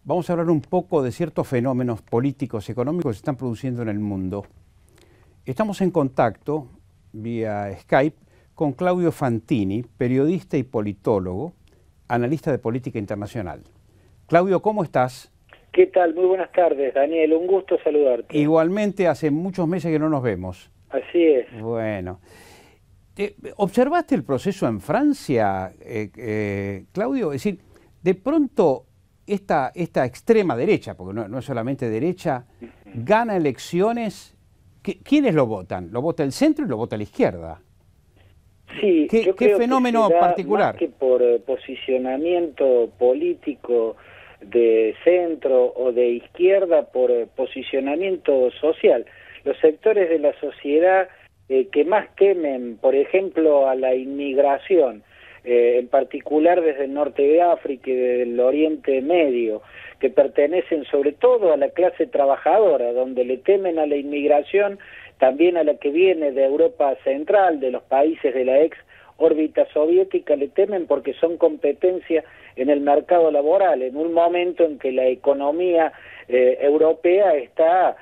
Vamos a hablar un poco de ciertos fenómenos políticos y económicos que se están produciendo en el mundo. Estamos en contacto vía Skype con Claudio Fantini, periodista y politólogo, analista de política internacional. Claudio, ¿cómo estás? ¿Qué tal? Muy buenas tardes, Daniel. Un gusto saludarte. Igualmente, hace muchos meses que no nos vemos. Así es. Bueno. ¿Observaste el proceso en Francia, Claudio? Es decir, de pronto esta extrema derecha, porque no es solamente derecha, gana elecciones. ¿Quiénes lo votan? ¿Lo vota el centro y lo vota la izquierda? Sí, ¿Qué fenómeno que particular? Más que por posicionamiento político de centro o de izquierda, por posicionamiento social. Los sectores de la sociedad que más temen, por ejemplo, a la inmigración, en particular desde el norte de África y del Oriente Medio, que pertenecen sobre todo a la clase trabajadora, donde le temen a la inmigración, también a la que viene de Europa Central, de los países de la ex órbita soviética, le temen porque son competencia en el mercado laboral, en un momento en que la economía europea está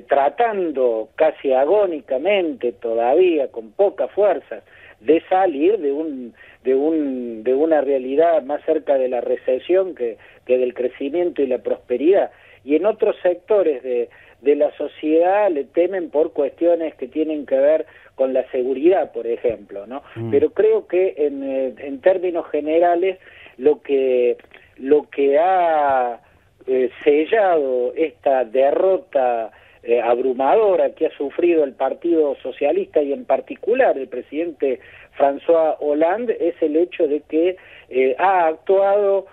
tratando casi agónicamente, todavía con pocas fuerzas, de salir de una realidad más cerca de la recesión que del crecimiento y la prosperidad. Y en otros sectores de la sociedad le temen por cuestiones que tienen que ver con la seguridad, por ejemplo, ¿no? Pero creo que en términos generales lo que ha sellado esta derrota abrumadora que ha sufrido el Partido Socialista y en particular el presidente François Hollande es el hecho de que ha actuado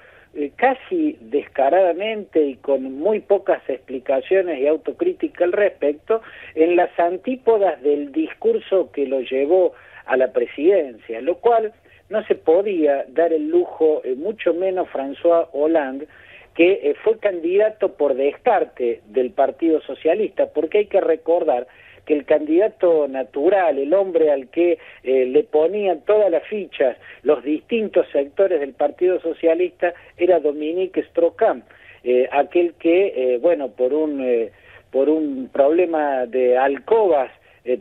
casi descaradamente y con muy pocas explicaciones y autocrítica al respecto en las antípodas del discurso que lo llevó a la presidencia, lo cual no se podía dar el lujo, mucho menos François Hollande, que fue candidato por descarte del Partido Socialista, porque hay que recordar que el candidato natural, el hombre al que le ponían todas las fichas los distintos sectores del Partido Socialista, era Dominique Strauss-Kahn, aquel que, por un problema de alcobas,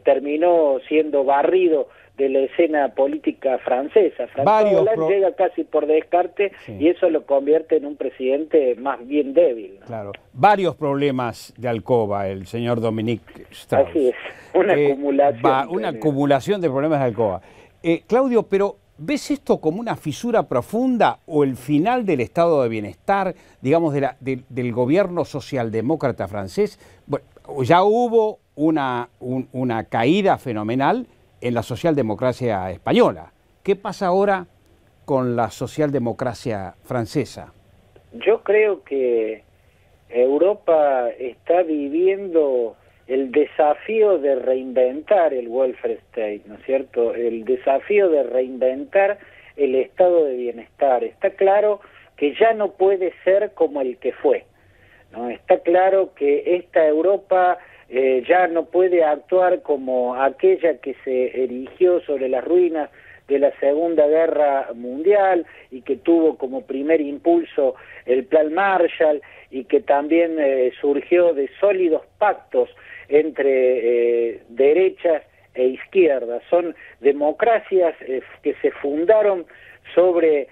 terminó siendo barrido de la escena política francesa. François Hollande llega casi por descarte, sí, y eso lo convierte en un presidente más bien débil, ¿no? Claro, varios problemas de alcoba el señor Dominique Strauss. Así es, una acumulación de problemas de alcoba. Claudio, pero ¿ves esto como una fisura profunda o el final del estado de bienestar, digamos, del gobierno socialdemócrata francés? Bueno, ya hubo una caída fenomenal en la socialdemocracia española. ¿Qué pasa ahora con la socialdemocracia francesa? Yo creo que Europa está viviendo el desafío de reinventar el welfare state, ¿no es cierto? El desafío de reinventar el estado de bienestar. Está claro que ya no puede ser como el que fue, ¿no? Está claro que esta Europa ya no puede actuar como aquella que se erigió sobre las ruinas de la Segunda Guerra Mundial y que tuvo como primer impulso el Plan Marshall y que también surgió de sólidos pactos entre derechas e izquierdas. Son democracias que se fundaron sobre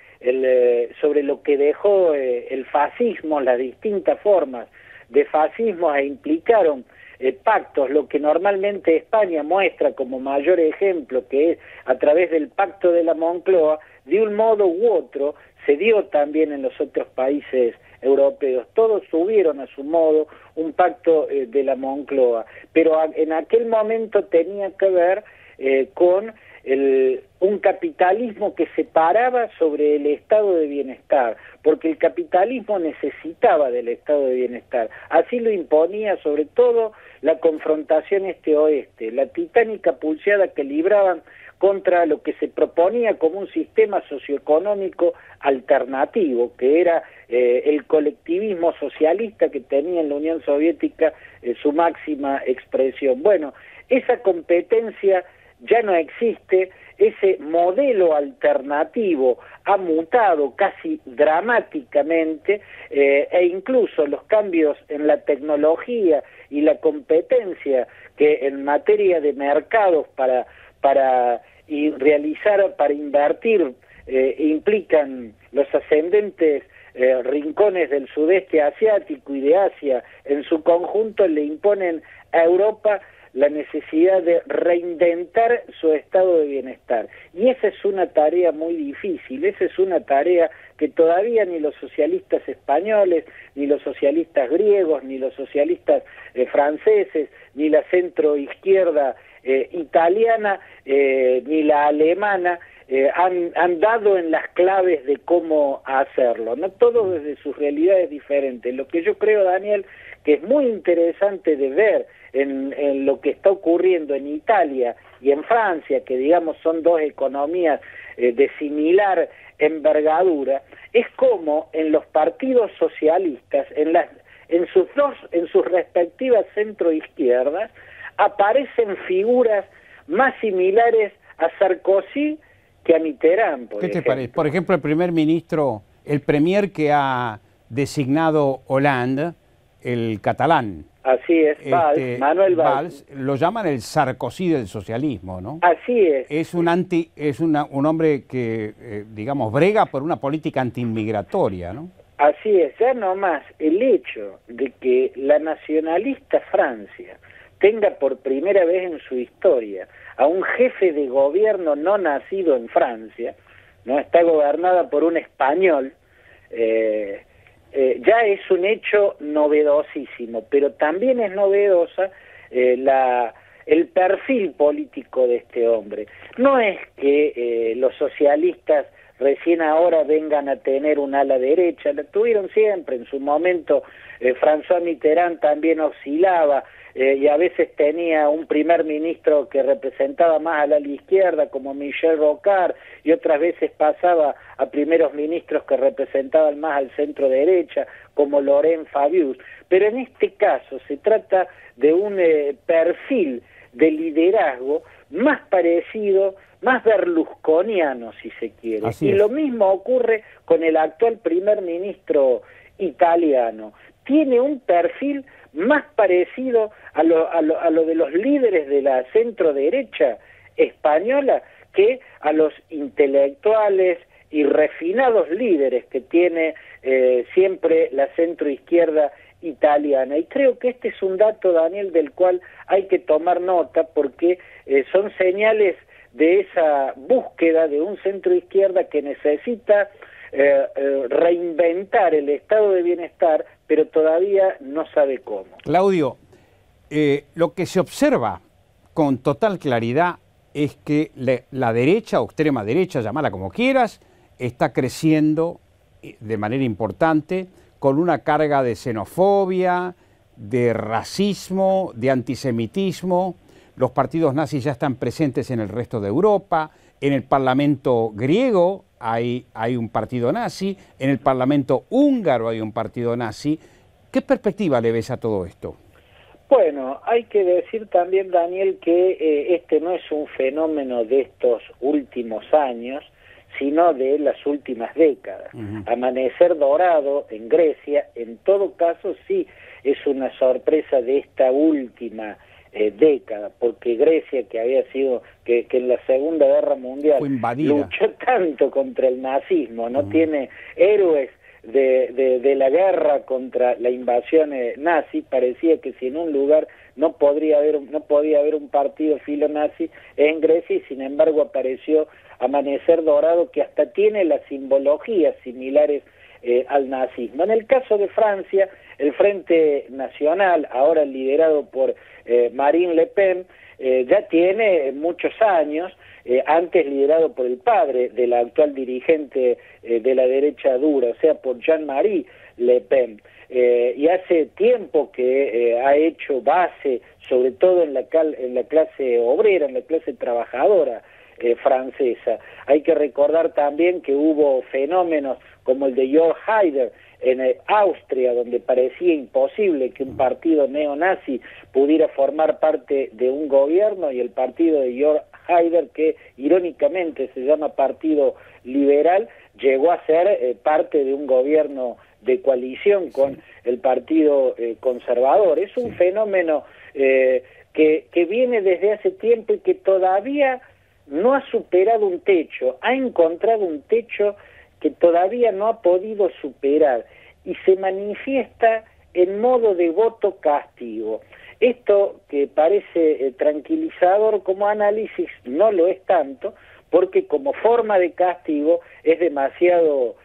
lo que dejó el fascismo, las distintas formas de fascismo, e implicaron pactos, lo que normalmente España muestra como mayor ejemplo, que es a través del Pacto de la Moncloa, de un modo u otro se dio también en los otros países europeos. Todos tuvieron a su modo un pacto de la Moncloa, pero en aquel momento tenía que ver con un capitalismo que se paraba sobre el estado de bienestar, porque el capitalismo necesitaba del estado de bienestar. Así lo imponía sobre todo la confrontación este-oeste, la titánica pulseada que libraban contra lo que se proponía como un sistema socioeconómico alternativo, que era el colectivismo socialista que tenía en la Unión Soviética su máxima expresión. Bueno, esa competencia ya no existe, ese modelo alternativo ha mutado casi dramáticamente, e incluso los cambios en la tecnología y la competencia que en materia de mercados para invertir implican los ascendentes rincones del sudeste asiático y de Asia en su conjunto, le imponen a Europa la necesidad de reinventar su estado de bienestar. Y esa es una tarea muy difícil, esa es una tarea que todavía ni los socialistas españoles, ni los socialistas griegos, ni los socialistas franceses, ni la centroizquierda italiana, ni la alemana, han dado en las claves de cómo hacerlo, no todo desde sus realidades diferentes. Lo que yo creo, Daniel, que es muy interesante de ver en lo que está ocurriendo en Italia y en Francia, que digamos son dos economías de similar envergadura, es como en los partidos socialistas, en sus respectivas centroizquierdas, aparecen figuras más similares a Sarkozy que a Mitterrand, por ¿Qué te ejemplo. parece? Por ejemplo, el premier que ha designado Hollande, el catalán. Así es, Valls, Manuel Valls. Lo llaman el Sarkozy del socialismo, ¿no? Así es. Es un hombre que, digamos, brega por una política antiinmigratoria, ¿no? Así es, ya nomás el hecho de que la nacionalista Francia tenga por primera vez en su historia a un jefe de gobierno no nacido en Francia, no está gobernada por un español, ya es un hecho novedosísimo, pero también es novedosa el perfil político de este hombre. No es que los socialistas recién ahora vengan a tener un ala derecha, la tuvieron siempre, en su momento François Mitterrand también oscilaba, y a veces tenía un primer ministro que representaba más al ala izquierda, como Michel Rocard, y otras veces pasaba a primeros ministros que representaban más al centro derecha, como Laurent Fabius. Pero en este caso se trata de un perfil de liderazgo más parecido, más berlusconiano, si se quiere. Así y es. Lo mismo ocurre con el actual primer ministro italiano. Tiene un perfil más parecido a lo de los líderes de la centro-derecha española que a los intelectuales y refinados líderes que tiene siempre la centro-izquierda italiana. Y creo que este es un dato, Daniel, del cual hay que tomar nota, porque son señales de esa búsqueda de un centro-izquierda que necesita reinventar el estado de bienestar, pero todavía no sabe cómo. Claudio, lo que se observa con total claridad es que la derecha o extrema derecha, llamala como quieras, está creciendo de manera importante con una carga de xenofobia, de racismo, de antisemitismo. Los partidos nazis ya están presentes en el resto de Europa. En el Parlamento griego hay un partido nazi, en el Parlamento húngaro hay un partido nazi. ¿Qué perspectiva le ves a todo esto? Bueno, hay que decir también, Daniel, que este no es un fenómeno de estos últimos años, sino de las últimas décadas. Amanecer dorado en Grecia, en todo caso, sí es una sorpresa de esta última década, porque Grecia, que había sido, que en la Segunda Guerra Mundial luchó tanto contra el nazismo, no tiene héroes de la guerra contra la invasión nazi, parecía que si en un lugar no podía haber un partido filo nazi en Grecia, y sin embargo apareció Amanecer Dorado, que hasta tiene las simbologías similares al nazismo. En el caso de Francia, el Frente Nacional, ahora liderado por Marine Le Pen, ya tiene muchos años, antes liderado por el padre de la actual dirigente de la derecha dura, o sea, por Jean-Marie Le Pen, y hace tiempo que ha hecho base, sobre todo en la clase obrera, en la clase trabajadora francesa. Hay que recordar también que hubo fenómenos como el de Jörg Haider en Austria, donde parecía imposible que un partido neonazi pudiera formar parte de un gobierno, y el partido de Jörg Haider, que irónicamente se llama Partido Liberal, llegó a ser parte de un gobierno de coalición con el Partido Conservador. Es un fenómeno que viene desde hace tiempo y que todavía no ha superado un techo, ha encontrado un techo que todavía no ha podido superar y se manifiesta en modo de voto castigo. Esto que parece tranquilizador como análisis no lo es tanto, porque como forma de castigo es demasiado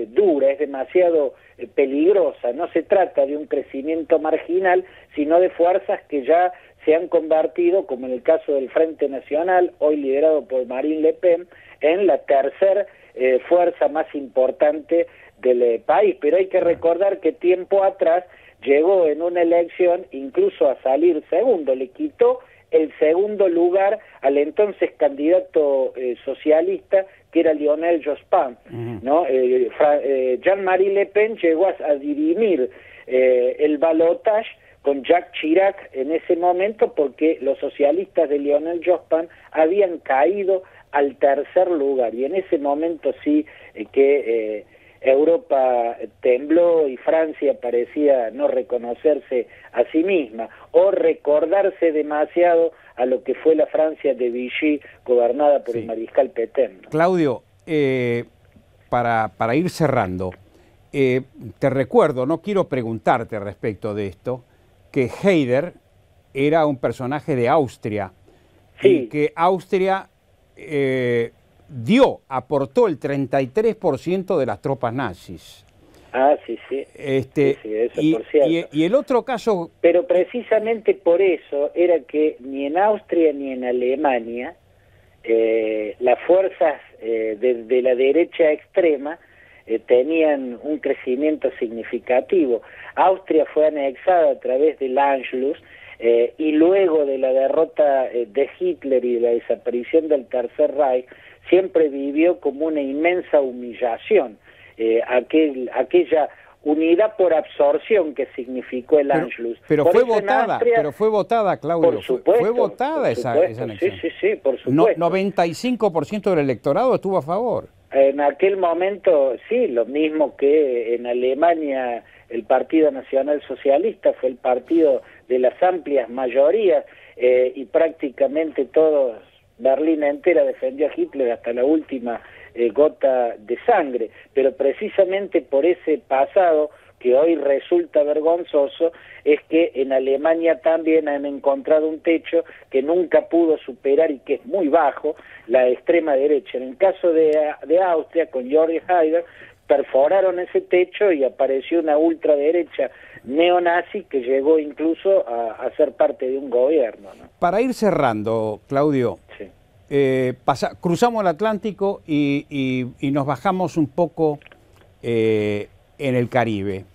dura, es demasiado peligrosa. No se trata de un crecimiento marginal, sino de fuerzas que ya se han convertido, como en el caso del Frente Nacional, hoy liderado por Marine Le Pen, en la tercera fuerza más importante del país. Pero hay que recordar que tiempo atrás llegó en una elección incluso a salir segundo, le quitó el segundo lugar al entonces candidato socialista, que era Lionel Jospin, ¿no? Jean-Marie Le Pen llegó a dirimir el balotage con Jacques Chirac en ese momento, porque los socialistas de Lionel Jospin habían caído al tercer lugar, y en ese momento sí que Europa tembló y Francia parecía no reconocerse a sí misma o recordarse demasiado a lo que fue la Francia de Vichy gobernada por el mariscal Pétain, ¿no? Claudio, para ir cerrando, te recuerdo, no quiero preguntarte respecto de esto, que Haider era un personaje de Austria, y que Austria aportó el 33% de las tropas nazis. Ah, sí, sí. Sí, eso por cierto. Y el otro caso... Pero precisamente por eso era que ni en Austria ni en Alemania las fuerzas de la derecha extrema tenían un crecimiento significativo. Austria fue anexada a través del Anschluss, y luego de la derrota de Hitler y de la desaparición del Tercer Reich, siempre vivió como una inmensa humillación aquella unidad por absorción que significó el Anschluss. Pero fue votada, Claudio. Por supuesto, fue votada esa anexión. Sí, por supuesto. 95% del electorado estuvo a favor. En aquel momento, sí, lo mismo que en Alemania el Partido Nacional Socialista fue el partido de las amplias mayorías, y prácticamente todos, Berlín entera defendió a Hitler hasta la última gota de sangre, pero precisamente por ese pasado que hoy resulta vergonzoso, es que en Alemania también han encontrado un techo que nunca pudo superar y que es muy bajo, la extrema derecha. En el caso de Austria, con Georg Haider, perforaron ese techo y apareció una ultraderecha neonazi que llegó incluso a ser parte de un gobierno, ¿no? Para ir cerrando, Claudio, sí. Cruzamos el Atlántico y nos bajamos un poco en el Caribe.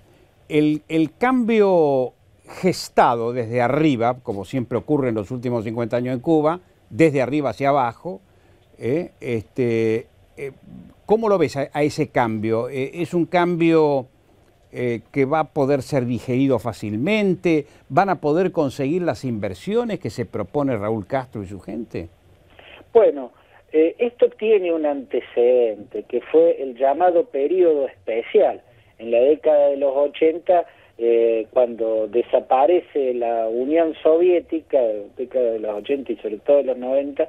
El cambio gestado desde arriba, como siempre ocurre en los últimos 50 años en Cuba, desde arriba hacia abajo, ¿cómo lo ves a ese cambio? ¿Es un cambio que va a poder ser digerido fácilmente? ¿Van a poder conseguir las inversiones que se propone Raúl Castro y su gente? Bueno, esto tiene un antecedente, que fue el llamado periodo especial. En la década de los 80, cuando desaparece la Unión Soviética, década de los 80 y sobre todo de los 90,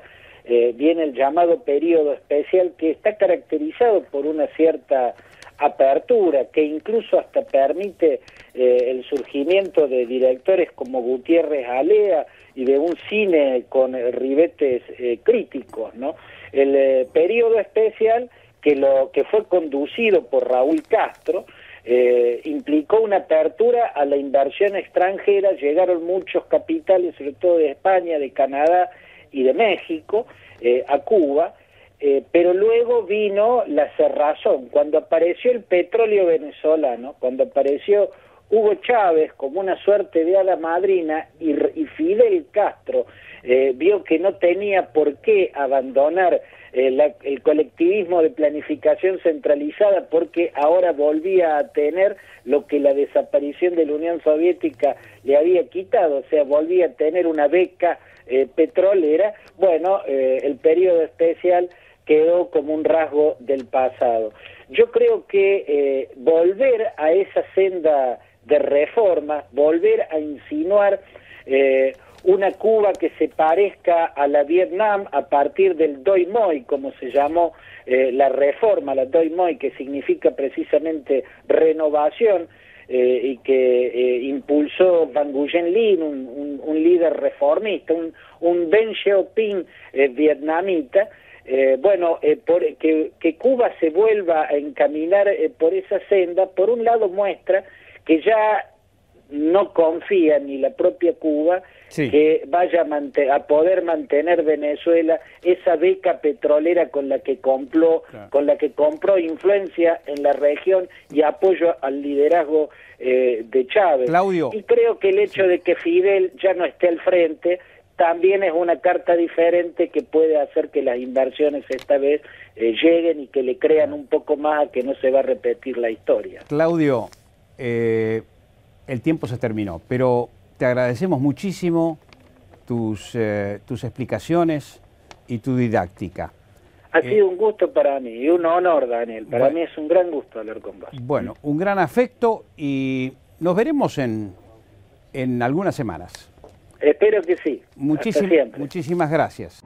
viene el llamado periodo especial, que está caracterizado por una cierta apertura, que incluso hasta permite el surgimiento de directores como Gutiérrez Alea y de un cine con ribetes críticos, ¿no? El periodo especial, que fue conducido por Raúl Castro, implicó una apertura a la inversión extranjera. Llegaron muchos capitales, sobre todo de España, de Canadá y de México, a Cuba, pero luego vino la cerrazón. Cuando apareció el petróleo venezolano, cuando apareció Hugo Chávez como una suerte de hada madrina, y Fidel Castro vio que no tenía por qué abandonar el colectivismo de planificación centralizada, porque ahora volvía a tener lo que la desaparición de la Unión Soviética le había quitado, o sea, volvía a tener una beca petrolera, bueno, el periodo especial quedó como un rasgo del pasado. Yo creo que volver a esa senda de reforma, volver a insinuar una Cuba que se parezca a la Vietnam a partir del Doi Moi, como se llamó la reforma, la Doi Moi, que significa precisamente renovación, y que impulsó Van Nguyen Linh, un líder reformista, un Deng Xiaoping vietnamita. Bueno, que Cuba se vuelva a encaminar por esa senda, por un lado muestra que ya no confía ni la propia Cuba que vaya a poder mantener Venezuela esa beca petrolera con la que compró influencia en la región y apoyo al liderazgo de Chávez. Claudio. Y creo que el hecho de que Fidel ya no esté al frente también es una carta diferente que puede hacer que las inversiones esta vez lleguen y que le crean un poco más a que no se va a repetir la historia. Claudio, el tiempo se terminó, pero te agradecemos muchísimo tus explicaciones y tu didáctica. Ha sido un gusto para mí y un honor, Daniel. Para mí es un gran gusto hablar con vos. Bueno, un gran afecto y nos veremos en algunas semanas. Espero que sí. Hasta siempre. Muchísimas gracias.